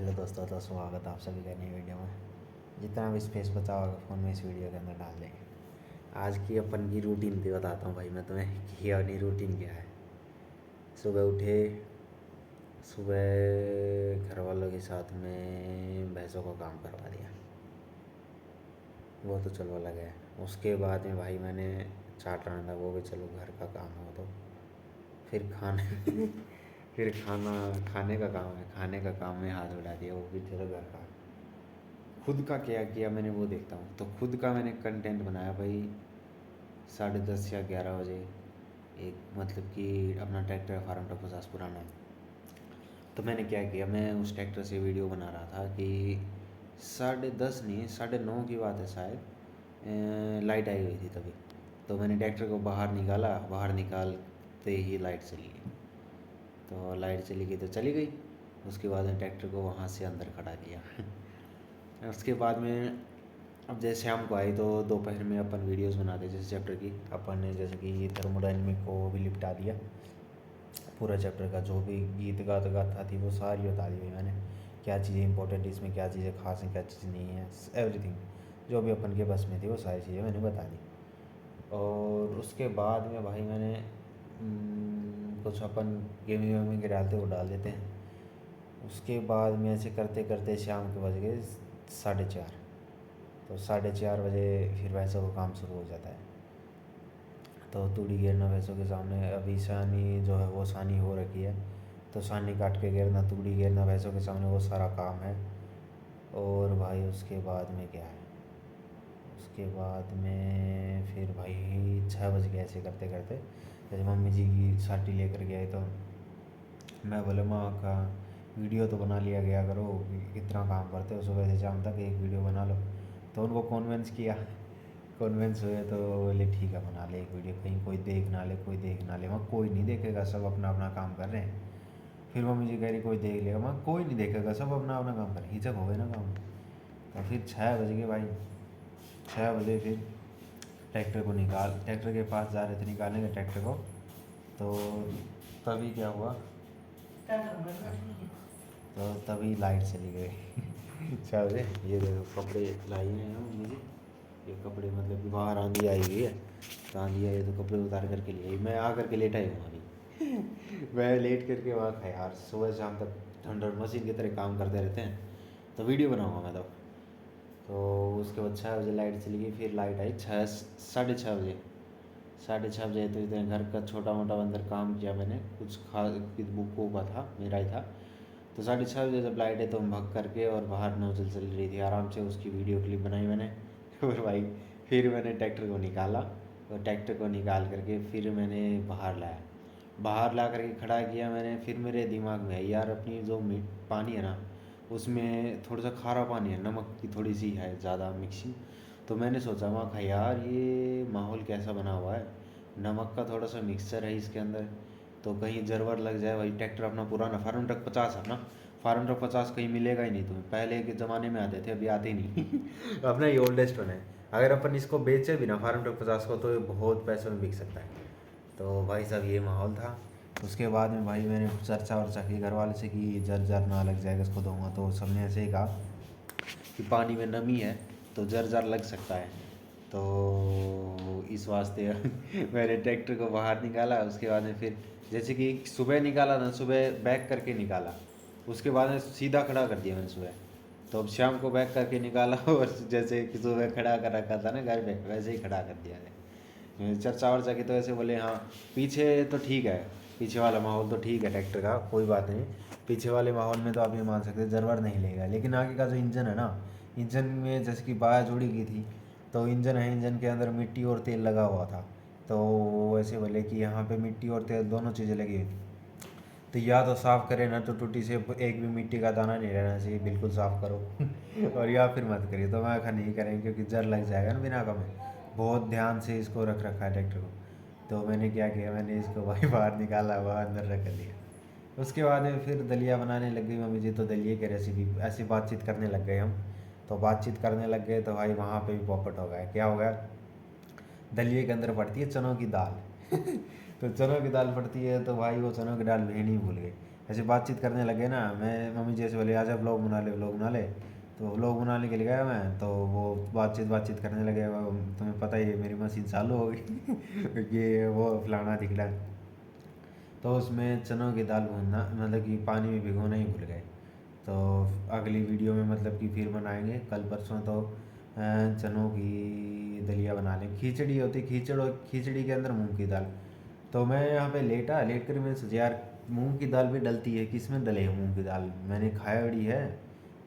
Hello दोस्तों, तो स्वागत है आप सभी का नई वीडियो में। जितना भी स्पेस बचा होगा फ़ोन में इस वीडियो के अंदर डाल देंगे। आज की अपन की रूटीन भी बताता हूँ भाई मैं तुम्हें कि अपनी रूटीन क्या है। सुबह उठे, सुबह घर वालों के साथ में भैंसों को काम करवा दिया, वो तो चलो अलग है। उसके बाद में भाई मैंने चाट रांधा, वो भी चलो घर का काम हो। तो फिर खाने फिर खाने का काम है, खाने का काम में हाथ बढ़ा दिया, वो भी चलो घर का। खुद का क्या किया मैंने वो देखता हूँ। तो खुद का मैंने कंटेंट बनाया भाई 10:30 या 11 बजे। एक मतलब कि अपना ट्रैक्टर फार्म ट्रक 50 पुराना, तो मैंने क्या किया, मैं उस ट्रैक्टर से वीडियो बना रहा था कि 10:30 नहीं 9:30 की बात है शायद। लाइट आई हुई थी तभी। तो मैंने ट्रैक्टर को बाहर निकाला, बाहर निकालते ही लाइट चली गई। तो लाइट चली गई तो चली गई। उसके बाद में ट्रैक्टर को वहाँ से अंदर खड़ा किया उसके बाद में अब जैसे शाम को आई तो दोपहर में अपन वीडियोस बनाते, जैसे चैप्टर की अपन ने जैसे कि थर्मोडायनेमिक को भी लिपटा दिया। पूरा चैप्टर का जो भी गीत गाथा थी वो सारी बता दी भाई मैंने। क्या चीज़ें इंपॉर्टेंट इसमें, क्या चीज़ें खास हैं, क्या चीज़ नहीं है, एवरीथिंग जो भी अपन के बस में थी वो सारी चीज़ें मैंने बता दी। और उसके बाद में भाई मैंने कुछ अपन गेमिंग वेमिंग के डालते वो डाल देते हैं। उसके बाद में ऐसे करते करते शाम के बज गए 4:30। तो 4:30 बजे फिर भैंसों का काम शुरू हो जाता है। तो तूड़ी घेरना भैंसों के सामने, अभी सानी जो है वो सानी हो रखी है, तो सानी काट के घेरना, तूड़ी घेरना भैंसों के सामने, वो सारा काम है। और भाई उसके बाद में क्या है, उसके बाद में फिर भाई 6 बज गए ऐसे करते करते। जैसे मम्मी जी की साटी लेकर गए तो मैं बोले माँ का वीडियो तो बना लिया गया करो, कितना काम करते हो सुबह से शाम तक, एक वीडियो बना लो। तो उनको कन्विंस किया, कन्विंस हुए तो बोले ठीक है बना ले एक वीडियो, कहीं कोई देख ना ले, कोई देख ना ले। वहाँ कोई नहीं देखेगा, सब अपना अपना काम कर रहे हैं। फिर मम्मी जी कह रही कोई देख लेगा, वहाँ कोई नहीं देखेगा, सब अपना अपना काम कर रहे हैं। हिचक हो गए ना काम। तो फिर 6 बज गए भाई। 6 बजे फिर ट्रैक्टर के पास जा रहे थे निकालेंगे ट्रैक्टर को। तो तभी क्या हुआ, तो तभी लाइट चली गई 6 बजे। ये देखो कपड़े लाई हैं हम मुझे, ये कपड़े मतलब कि बाहर आंधी आई हुई है, तो आंधी आई तो कपड़े उतार करके लिए मैं आ करके लेटा ही हूँ अभी मैं लेट करके वहाँ खा यार, सुबह शाम तक ठंडर मशीन की तरह काम करते रहते हैं। तो वीडियो बनाऊँगा मैं तो उसके बाद 6 बजे लाइट चली गई। फिर लाइट आई 6:30 बजे। 6:30 बजे तो इतने घर का छोटा मोटा अंदर काम किया मैंने, कुछ बुकों का था, मेरा ही था। तो 6:30 बजे जब लाइट है तो हम भाग करके, और बाहर नोजल चल रही थी आराम से, उसकी वीडियो क्लिप बनाई मैंने और भाई फिर मैंने ट्रैक्टर को निकाला, और ट्रैक्टर को निकाल करके फिर मैंने बाहर लाया, बाहर ला करके खड़ा किया मैंने। फिर मेरे दिमाग में आई यार अपनी जो पानी है ना, उसमें थोड़ा सा खारा पानी है, नमक की थोड़ी सी है ज़्यादा मिक्सिंग। तो मैंने सोचा वहाँ खा यार ये माहौल कैसा बना हुआ है, नमक का थोड़ा सा मिक्सचर है इसके अंदर, तो कहीं जरवर लग जाए। भाई ट्रैक्टर अपना पुराना फार्म ट्रक 50 है ना, फार्म ट्रक 50 कहीं मिलेगा ही नहीं तुम्हें, पहले के ज़माने में आते थे, अभी आते ही नहीं अपना ये ओल्डेस्ट वन है। अगर अपन इसको बेचे भी ना फार्म ट्रक 50 को, तो ये बहुत पैसों में बिक सकता है। तो भाई साहब ये माहौल था। उसके बाद में भाई मैंने चर्चा वर्चा की घर वाले से कि जर जर ना लग जाएगा इसको दूँगा, तो सबने ऐसे ही कहा कि पानी में नमी है तो जर जर लग सकता है। तो इस वास्ते मैंने ट्रैक्टर को बाहर निकाला। उसके बाद में फिर जैसे कि सुबह निकाला ना, सुबह बैक करके निकाला, उसके बाद में सीधा खड़ा कर दिया मैंने सुबह। तो अब शाम को बैक करके निकाला और जैसे कि सुबह खड़ा कर रखा था ना घर पे, वैसे ही खड़ा कर दिया है। चर्चा वर्चा की तो ऐसे बोले हाँ पीछे तो ठीक है, पीछे वाला माहौल तो ठीक है ट्रैक्टर का, कोई बात नहीं। पीछे वाले माहौल में तो आप ये मान सकते हैं जरवर नहीं लेगा, लेकिन आगे का जो इंजन है ना, इंजन में जैसे कि बाया जोड़ी की थी, तो इंजन है, इंजन के अंदर मिट्टी और तेल लगा हुआ था। तो वो ऐसे बोले कि यहाँ पे मिट्टी और तेल दोनों चीज़ें लगी हुई, तो या तो साफ़ करें ना, तो टूटी से एक भी मिट्टी का दाना नहीं रहना चाहिए, बिल्कुल साफ़ करो और या फिर मत करिए। तो मैं कहा नहीं करेंगे क्योंकि जर लग जाएगा ना बिना का में, बहुत ध्यान से इसको रख रखा है ट्रैक्टर को। तो मैंने क्या किया, मैंने इसको भाई बाहर निकाला, बाहर अंदर रख दिया। उसके बाद में फिर दलिया बनाने लग गई मम्मी जी, तो दलिए की रेसिपी ऐसी बातचीत करने लग गए हम। तो बातचीत करने लग गए तो भाई वहाँ पे भी पॉपट हो गया। क्या हो गया, दलिए के अंदर पड़ती है चनों की दाल तो चनों की दाल पड़ती है, तो भाई वो चनों की दाल लेनी ही भूल गए। ऐसे बातचीत करने लगे ना, मैं मम्मी जैसे बोले आजा व्लॉग बना ले व्लॉग बना ले, तो व्लॉग बनाने के लिए गया मैं, तो वो बातचीत करने लगे, तुम्हें पता ही है मेरी मशीन चालू हो गई ये वो फलाना दिखला। तो उसमें चनों की दाल भूनना मतलब कि पानी में भिगोना ही भूल गए। तो अगली वीडियो में मतलब कि फिर बनाएंगे कल परसों, तो चनों की दलिया बना लें। खिचड़ी होती, खिचड़ी के अंदर मूंग की दाल। तो मैं यहाँ पे लेट कर मैंने सोचा यार मूंग की दाल भी डलती है, किस में डले है मूंग की दाल, मैंने खाया बड़ी है,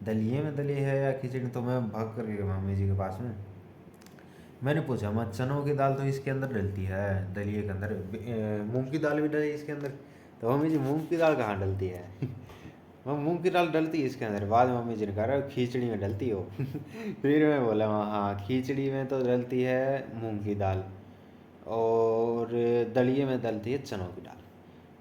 दलिए में डली है या खिचड़ी। तो मैं भाग कर गया मम्मी जी के पास में, मैंने पूछा मैं चनों की दाल तो इसके अंदर डलती है दलिए के अंदर, मूंग की दाल भी डली इसके अंदर। तो मम्मी जी मूंग की दाल कहाँ डलती है मैं मूंग की दाल डलती है इसके अंदर। बाद में मम्मी जी ने कहा खिचड़ी में डलती हो फिर मैं बोला हाँ खिचड़ी में तो डलती है मूंग की दाल, और दलिए में डलती है चनों की दाल।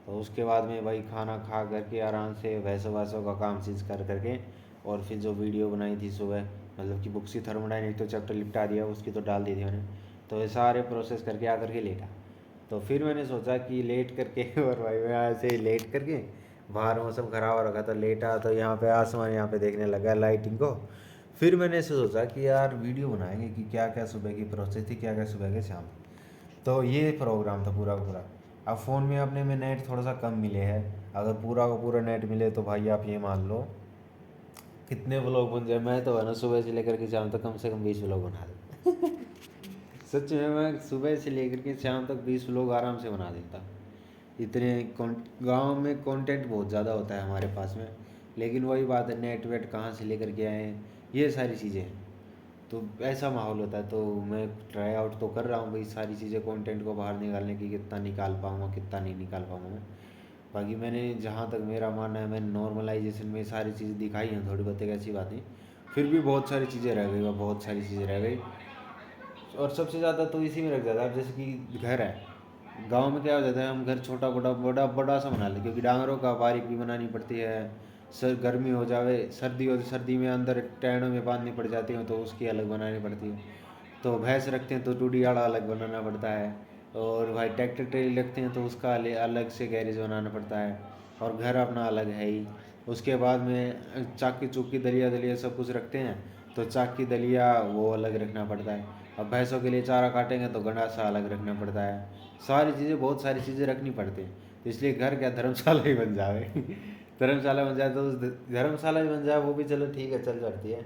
तो उसके बाद में भाई खाना खा करके आराम से भैंसों वैसों का काम चीज़ कर करके, और फिर जो वीडियो बनाई थी सुबह मतलब कि बुक सी थर्मोडायनेमिक तो चैप्टर निपटा दिया, उसकी तो डाल दी थी मैंने। तो ये सारे प्रोसेस करके आकर के लेटा। तो फिर मैंने सोचा कि लेट करके और भाई मैं ऐसे ही लेट करके, बाहर मौसम ख़राब हो रखा तो लेटा, तो यहाँ पे आसमान यहाँ पे देखने लगा लाइटिंग को। फिर मैंने ऐसे सोचा कि यार वीडियो बनाएंगे कि क्या क्या सुबह की प्रोसेस थी, क्या क्या सुबह के शाम। तो ये प्रोग्राम था पूरा का पूरा। अब फ़ोन में अपने में नेट थोड़ा सा कम मिले है, अगर पूरा का पूरा नेट मिले तो भाई आप ये मान लो कितने व्लॉग बन जाए। मैं तो है ना सुबह से लेकर के शाम तक कम से कम 20 व्लॉग बना देता सच में मैं सुबह से लेकर के शाम तक 20 व्लॉग आराम से बना देता। इतने गांव में कंटेंट बहुत ज़्यादा होता है हमारे पास में, लेकिन वही बात है नेट वेट कहाँ से लेकर के आए हैं, ये सारी चीज़ें हैं। तो ऐसा माहौल होता है, तो मैं ट्राई आउट तो कर रहा हूँ भाई सारी चीज़ें कंटेंट को बाहर निकालने की, कितना निकाल पाऊँगा कितना नहीं निकाल पाऊँगा मैं। बाकी मैंने जहाँ तक मेरा मानना है मैंने नॉर्मलाइजेशन में सारी चीज़ें दिखाई हैं, थोड़ी बहुत एक ऐसी बात नहीं, फिर भी बहुत सारी चीज़ें रह गई, बहुत सारी चीज़ें रह गई। और सबसे ज़्यादा तो इसी में रख जाता है। अब जैसे कि घर है, गांव में क्या हो जाता है हम घर छोटा बड़ा बड़ा बड़ा सा बना लें, क्योंकि डांगरों का बारीक भी बनानी पड़ती है। सर गर्मी हो जावे, सर्दी हो तो सर्दी में अंदर टैंडों में बांधनी पड़ जाती है तो उसकी अलग बनानी पड़ती है। तो भैंस रखते हैं तो टूटी आड़ा अलग बनाना पड़ता है। और भाई ट्रैक्टर ट्रेली रखते हैं तो उसका अलग से गैरेज बनाना पड़ता है। और घर अपना अलग है ही। उसके बाद में चाकी चुक्की दलिया दलिया सब कुछ रखते हैं, तो चाकी दलिया वो अलग रखना पड़ता है। अब भैंसों के लिए चारा काटेंगे तो गंडासा अलग रखना पड़ता है। सारी चीज़ें बहुत सारी चीज़ें रखनी पड़ती हैं। तो इसलिए घर क्या धर्मशाला ही बन जाए धर्मशाला बन जाए तो उस धर्मशाला ही बन जाए वो भी चलो ठीक है चल जाती है।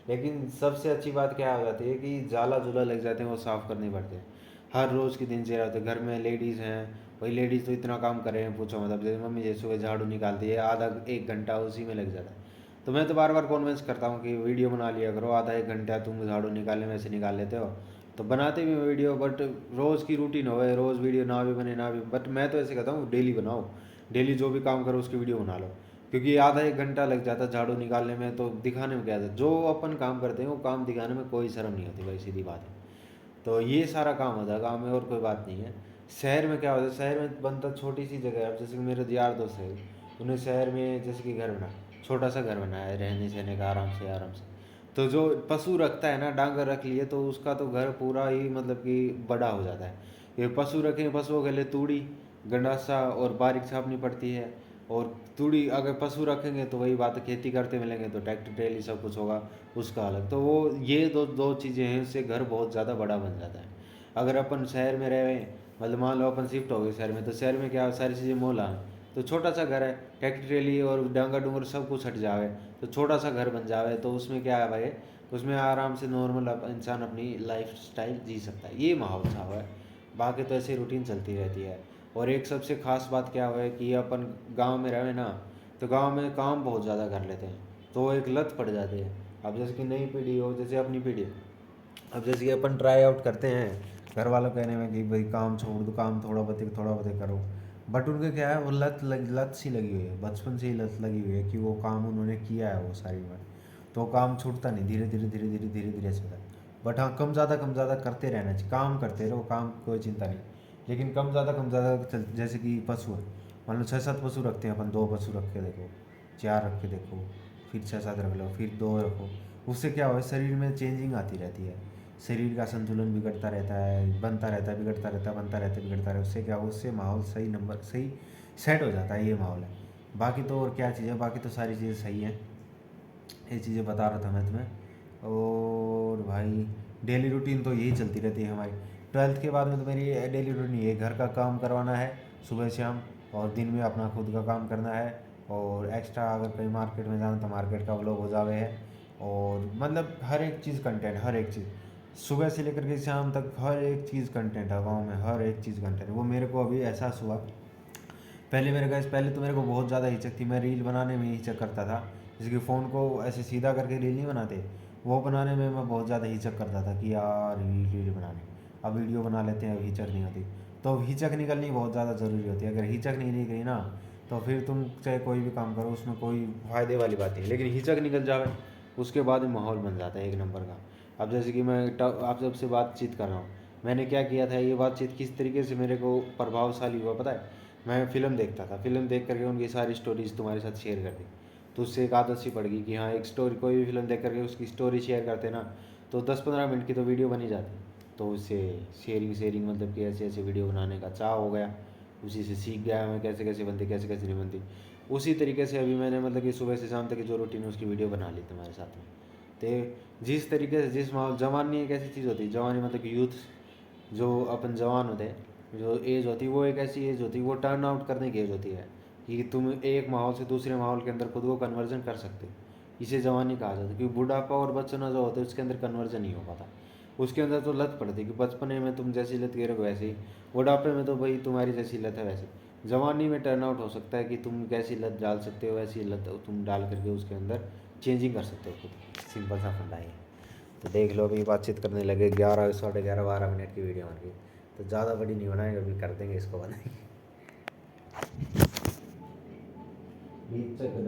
लेकिन सबसे अच्छी बात क्या हो जाती है कि जाला जुला लग जाते हैं वो साफ़ करने पड़ते हैं। हर रोज़ की दिनचर्या होती है, घर में लेडीज़ हैं, वही लेडीज़ तो इतना काम कर रहे हैं पूछो मतलब। जैसे मम्मी जैसे सुबह झाड़ू निकालती है, आधा एक घंटा उसी में लग जाता है। तो मैं तो बार बार कॉन्वेंस करता हूँ कि वीडियो बना लिया करो, आधा एक घंटा तुम झाड़ू निकालने में से निकाल लेते हो, तो बनाते भी वीडियो। बट रोज़ की रूटीन हो, रोज़ वीडियो ना भी बने ना भी, बट मैं तो ऐसे कहता हूँ डेली बनाओ, डेली जो भी काम करो उसकी वीडियो बना लो। क्योंकि आधा एक घंटा लग जाता है झाड़ू निकालने में, तो दिखाने में क्या था, जो अपन काम करते हैं वो काम दिखाने में कोई शर्म नहीं होती भाई, सीधी बात है। तो ये सारा काम होता है गाँव में, और कोई बात नहीं है। शहर में क्या होता है, शहर में बनता छोटी सी जगह है। अब जैसे कि मेरे यार दोस्त है, उन्हें शहर में जैसे कि घर बना, छोटा सा घर बनाया है रहने सहने का आराम से आराम से। तो जो पशु रखता है ना, डांगर रख लिए तो उसका तो घर पूरा ही मतलब कि बड़ा हो जाता है। ये पशु रखें, पशुओं के लिए तूड़ी गंडासा और बारीक छापनी पड़ती है। और तूड़ी अगर पशु रखेंगे तो वही बात है, खेती करते मिलेंगे तो ट्रैक्टर ट्रेली सब कुछ होगा, उसका अलग। तो वो ये दो दो चीज़ें हैं, उससे घर बहुत ज़्यादा बड़ा बन जाता है। अगर अपन शहर में रहे, मतलब मान लो अपन शिफ्ट हो गए शहर में, तो शहर में क्या सारी चीज़ें मोला हैं, तो छोटा सा घर है, ट्रैक्टर ट्रेली और डांगा डूंगर सब कुछ हट जावे, तो छोटा सा घर बन जावे, तो उसमें क्या है भाई, उसमें आराम से नॉर्मल इंसान अपनी लाइफ स्टाइल जी सकता है। ये माहौल सा हुआ है। बाकी तो ऐसे रूटीन चलती रहती है। और एक सबसे ख़ास बात क्या हुआ है कि अपन गांव में रहे ना, तो गांव में काम बहुत ज़्यादा कर लेते हैं, तो एक लत पड़ जाती है। अब जैसे कि नई पीढ़ी हो, जैसे अपनी पीढ़ी, अब जैसे कि अपन ट्राई आउट करते हैं घर वालों कहने में कि भाई काम छोड़ दो, काम थोड़ा बहुत करो। बट उनके क्या है, वो लत सी लगी हुई है, बचपन से ही लत लगी हुई है कि वो काम उन्होंने किया है वो सारी बार, तो काम छूटता नहीं, धीरे धीरे चलता है। बट हाँ कम ज़्यादा करते रहना चाहिए, काम करते रहो, काम कोई चिंता नहीं। लेकिन कम ज़्यादा जैसे कि पशु है, मान लो 6-7 पशु रखते हैं अपन, 2 पशु रख के देखो, 4 रख के देखो, फिर 6-7 रख लो, फिर 2 रखो। उससे क्या हो, शरीर में चेंजिंग आती रहती है, शरीर का संतुलन बिगड़ता रहता है, बनता रहता है, बिगड़ता रहता है, बनता रहता है, बिगड़ता रहता है। उससे क्या हो, उससे माहौल सही नंबर सही सेट हो जाता है, ये माहौल है। बाकी तो और क्या चीज़ है, बाकी तो सारी चीज़ें सही हैं। ये चीज़ें बता रहा था मैं तुम्हें। और भाई डेली रूटीन तो यही चलती रहती है हमारी। 12th के बाद में तो मेरी डेली रूटीन ये घर का काम करवाना है सुबह शाम, और दिन में अपना खुद का काम करना है, और एक्स्ट्रा अगर कहीं मार्केट में जाना तो मार्केट का व्लॉग हो जावे है। और मतलब हर एक चीज़ कंटेंट, हर एक चीज़ सुबह से लेकर के शाम तक हर एक चीज़ कंटेंट है गाँव में, हर एक चीज़ कंटेंट। वो मेरे को अभी एहसास हुआ। पहले तो मेरे को बहुत ज़्यादा हिचक थी, मैं रील बनाने में हिचक करता था। जैसे कि फ़ोन को ऐसे सीधा करके रील नहीं बनाते, वो बनाने में मैं बहुत ज़्यादा हिचक करता था कि यार वीडियो बनाने, अब वीडियो बना लेते हैं, अब हिचक नहीं होती। तो हिचक निकलनी बहुत ज़्यादा ज़रूरी होती है। अगर हिचक नहीं निकली ना तो फिर तुम चाहे कोई भी काम करो उसमें कोई फ़ायदे वाली बात नहीं है। लेकिन हिचक निकल जाए उसके बाद माहौल बन जाता है एक नंबर का। अब जैसे कि मैं आप सबसे बातचीत कर रहा हूँ, मैंने क्या किया था, ये बातचीत किस तरीके से मेरे को प्रभावशाली हुआ पता है। मैं फ़िल्म देखता था, फ़िल्म देख करके उनकी सारी स्टोरीज़ तुम्हारे साथ शेयर कर दी, तो उससे एक आदत सी पड़ गई कि हाँ एक स्टोरी, कोई भी फिल्म देख करके उसकी स्टोरी शेयर करते ना, तो 10-15 मिनट की तो वीडियो बनी जाती। तो उससे शेयरिंग मतलब कि ऐसे ऐसे वीडियो बनाने का चाह हो गया। उसी से सीख गया मैं कैसे कैसे बनती, कैसे कैसे नहीं बनती। उसी तरीके से अभी मैंने मतलब कि सुबह से शाम तक की जो रूटीन है उसकी वीडियो बना ली तुम्हारे साथ में। तो जिस तरीके से जिस माहौल, जवानी एक ऐसी चीज़ होती है, जवानी मतलब कि यूथ, जो अपन जवान होते हैं, जो एज होती है वो एक ऐसी एज होती है, वो टर्न आउट करने की एज होती है कि तुम एक माहौल से दूसरे माहौल के अंदर खुद को कन्वर्जन कर सकते हो। इसे जवानी कहा जाता है, क्योंकि बुढ़ापा और बचपना जो होता है उसके अंदर कन्वर्जन नहीं हो पाता। उसके अंदर तो लत पड़ती है कि बचपने में तुम जैसी लत गिरोगे वैसे ही, बुढ़ापे में तो भाई तुम्हारी जैसी लत है वैसे। जवानी में टर्न आउट हो सकता है कि तुम कैसी लत डाल सकते हो, वैसी लत तुम डाल करके उसके अंदर चेंजिंग कर सकते हो खुद। सिंपल सा फंडा है। तो देख लो अभी बातचीत करने लगे 11 साढ़े 11 12 मिनट की वीडियो बन गई। तो ज़्यादा बड़ी नहीं बनाएंगे, अभी कर देंगे इसको बनाएंगे।